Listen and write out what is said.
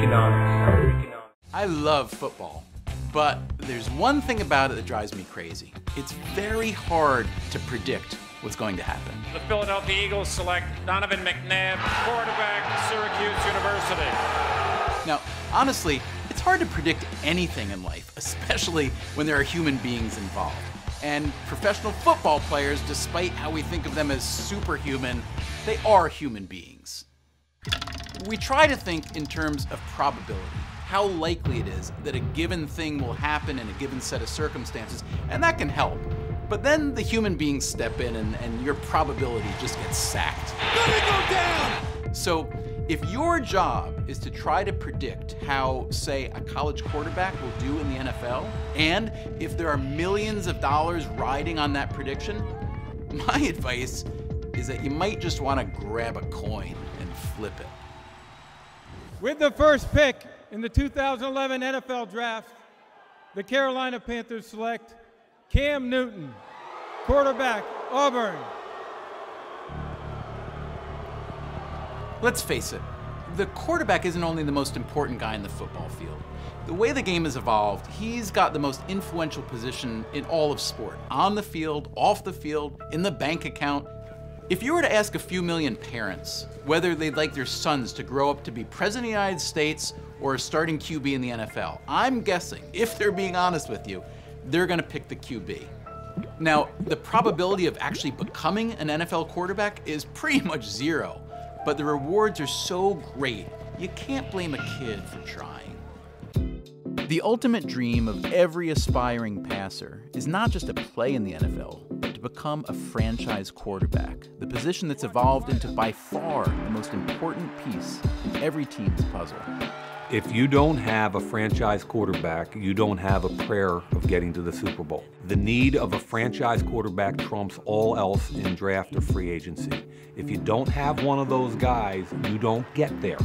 Freakonomics. I love football, but there's one thing about it that drives me crazy. It's very hard to predict what's going to happen. The Philadelphia Eagles select Donovan McNabb, quarterback, Syracuse University. Now, honestly, it's hard to predict anything in life, especially when there are human beings involved. And professional football players, despite how we think of them as superhuman, they are human beings. We try to think in terms of probability, how likely it is that a given thing will happen in a given set of circumstances, and that can help. But then the human beings step in and your probability just gets sacked. Gonna go down! So if your job is to try to predict how, say, a college quarterback will do in the NFL, and if there are millions of dollars riding on that prediction, my advice is that you might just want to grab a coin and flip it. With the first pick in the 2011 NFL Draft, the Carolina Panthers select Cam Newton, quarterback, Auburn. Let's face it, the quarterback isn't only the most important guy in the football field. The way the game has evolved, he's got the most influential position in all of sport. On the field, off the field, in the bank account. If you were to ask a few million parents whether they'd like their sons to grow up to be president of the United States or a starting QB in the NFL, I'm guessing, if they're being honest with you, they're gonna pick the QB. Now, the probability of actually becoming an NFL quarterback is pretty much zero. But the rewards are so great, you can't blame a kid for trying. The ultimate dream of every aspiring passer is not just to play in the NFL, but to become a franchise quarterback, the position that's evolved into by far the most important piece in every team's puzzle. If you don't have a franchise quarterback, you don't have a prayer of getting to the Super Bowl. The need of a franchise quarterback trumps all else in draft or free agency. If you don't have one of those guys, you don't get there.